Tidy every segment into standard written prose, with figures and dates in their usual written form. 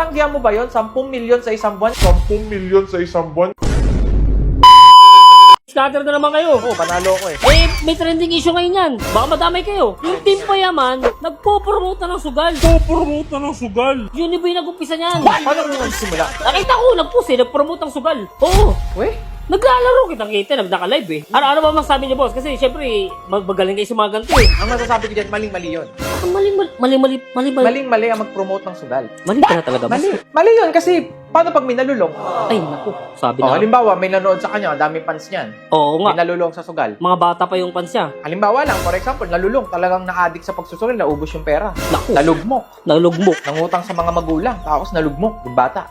Tatanggihan mo ba yon? 10 milyon sa isang buwan? 10 milyon sa isang buwan? Scatter na naman kayo. Oo, panalo ko eh. Eh, may trending issue ngayon yan. Baka madamay kayo. Yung Team Payaman, nagpo-promote na ng sugal. Pupromote na ng sugal. Yun ba yung nag-umpisa niyan? Paano mo nagsimula? Nakita ko, nag-post eh, nag-promote ng sugal. Oo. Weh? Naglalaro kitang-kita, nagdaka-live eh. Ano ba masasabi niyo, boss? Kasi syempre, magaling kayo sa mga ganito eh. Ang masasabi ko dyan, maling-mali yun. Mali. Maling-mali ang mag-promote ng sugal. Mali ka na talaga, boss. Mali yun kasi paano pag may nalulong? Ay, naku. Sabi Oh, na. halimbawa, may nanood sa kanya, ang daming fans niyan. Oo May nga. nalulong sa sugal. Mga bata pa yung fans niya. Halimbawa lang, for example, nalulong, talagang na-addict sa pagsusugal, naubos yung pera. Naku. Nalugmok. Nalugmok. Nangutang sa mga magulang, tapos nalugmok yung bata.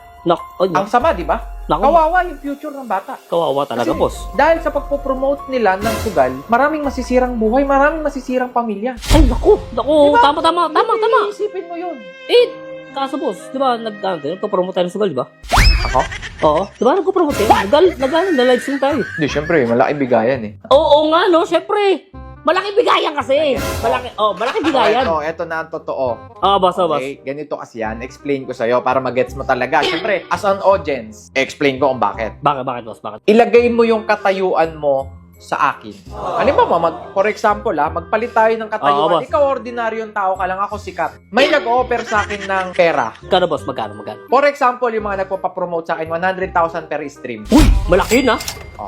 Ang sama, di ba? Naku. Kawawa yung future ng bata. Kawawa talaga, Kasi boss. dahil sa pagpo-promote nila ng sugal, maraming masisirang buhay, maraming masisirang pamilya. Ay, naku. Naku. Diba? Tama. Isipin mo yun. Eh, kaso boss, di ba, nagpo-promote tayo ng sugal, di ba? Ako? Oo. Di ba, nagpo-promote tayo? Nag-live stream tayo. Hindi, syempre, malaking bigayan eh. Oo nga, no? Syempre. Malaki bigayan kasi. Malaki bigayan. Ito na ang totoo. Boss. Okay, ganito kasi yan. Explain ko sa'yo para magets mo talaga. Syempre, as an audience, explain ko kung bakit. Bakit, boss? Bakit? Ilagay mo yung katayuan mo sa akin. Halimbawa, for example, magpalit tayo ng katayuan. boss. Ikaw, ordinaryong tao ka lang, ako sikat. May nag-offer sa akin ng pera. Magkano, boss? Magkano? For example, yung mga nagpapapromote sa akin, 100,000 per stream. Uy! Malaki yun, ha?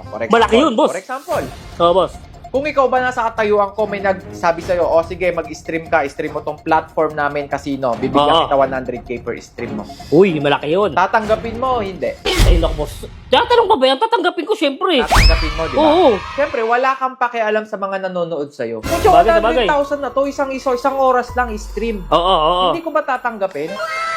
For example, Malaki yun, boss. For example, Boss. kung ikaw ba nasa katayuan ko, may nagsabi sa'yo, sige, mag-stream ka, stream mo tong platform namin, casino. Bibigyan kita 100k per stream mo. Uy, malaki yun. Tatanggapin mo o hindi? Ay, naku, boss. Tatanong pa ba yan? Tatanggapin ko, syempre. Tatanggapin mo, di ba? Oo. Siyempre, wala kang pakialam sa mga nanonood sa'yo. Kung Bagay na bagay. 100,000 na to, isang oras lang stream. Oo. Hindi ko ba tatanggapin?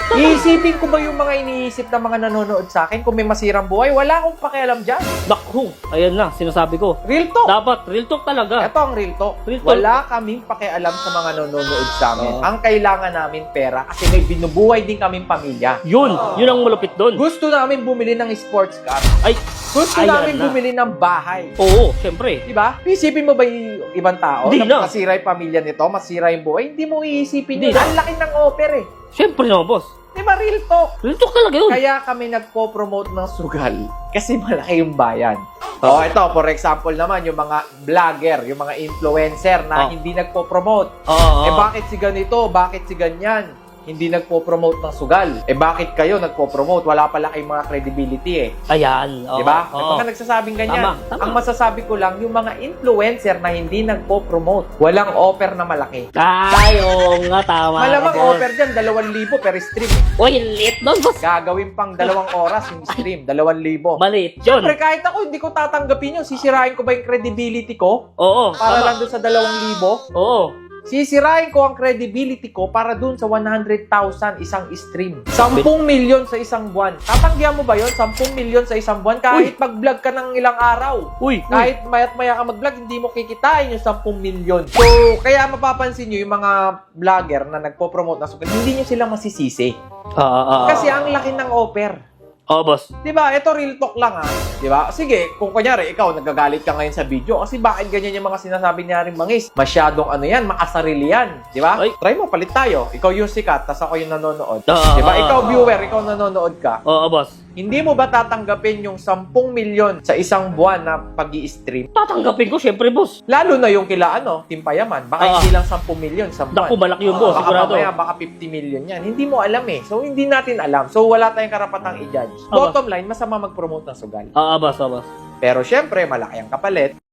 Iisipin ko ba yung mga iniisip ng mga nanonood sa akin kung may masirang buhay? Wala akong pakialam dyan. Naku, ayan na, sinasabi ko. Real talk. Dapat, real talk talaga. Ito ang real talk. Real talk. Wala kaming pakialam sa mga nanonood sa amin. Oo. Ang kailangan namin pera kasi may binubuhay din kaming pamilya. Yun ang malupit doon. Gusto namin bumili ng sports car. Ay, Gusto ayan namin na. bumili ng bahay. Oo, syempre. Diba? Isipin mo ba yung ibang tao Hindi na na. masira yung pamilya nito, masira yung buhay? Hindi mo iisipin Hindi yun. na. Ang laki ng offer eh. Syempre naman, boss. Diba real talk? Real talk talaga yun. Kaya kami nagpo-promote ng sugal kasi malaki yung bayan. Ito, for example naman, yung mga vlogger, yung mga influencer na hindi nagpo-promote. Oo. Bakit si ganito? Bakit si ganyan? Hindi nagpo-promote ng sugal. Bakit kayo nagpo-promote? Wala pala kayong mga credibility eh. Ayan. Oo. Diba? May Oo. mga nagsasabing ganyan. Tama. Ang masasabi ko lang, yung mga influencer na hindi nagpo-promote, walang offer na malaki. Ay, oo nga, tama. Malamang ka dyan. offer dyan, 2,000 per stream. Uy, lit doon, boss. Gagawin pang 2 oras yung stream, 2,000. Maliit yun. Siyempre, kahit ako, hindi ko tatanggapin yun. Sisirain ko ba yung credibility ko? Oo. Para tama. lang dun sa 2,000? Oo. Sisirain ko ang credibility ko para dun sa 100,000 isang stream. 10 milyon sa isang buwan. Tatanggihan mo ba yun? 10 milyon sa isang buwan? Kahit mag-vlog ka ng ilang araw. Uy. Kahit mayat maya ka mag-vlog, hindi mo kikitain yung 10 milyon. So, kaya mapapansin nyo yung mga vlogger na nagpo-promote na sugal, hindi nyo sila masisisi. Kasi ang laki ng offer. Oo, boss. Diba? Ito real talk lang ha. Diba? Sige, kung kunyari, ikaw nagagalit ka ngayon sa video kasi bakit ganyan yung mga sinasabi niya rin mangis? Masyadong makasarili yan. Diba? Ay. Try mo, palit tayo. Ikaw yung sikat, tas ako yung nanonood. Oo, Diba? oo, Ikaw oo. viewer, ikaw nanonood ka. Oo, boss. Hindi mo ba tatanggapin yung 10 milyon sa isang buwan na pag-i-stream? Tatanggapin ko, syempre, boss. Lalo na yung kila, Team Payaman. Baka Oo. hindi lang 10 milyon sa buwan. Naku, malaki yun, boss. Baka Sigurado. mamaya, baka 50 million yan. Hindi mo alam eh. So, hindi natin alam. So, wala tayong karapatang i-judge. Oo. Bottom line, masama mag-promote ng sugal. Oo, boss. Pero syempre, malaki ang kapalit.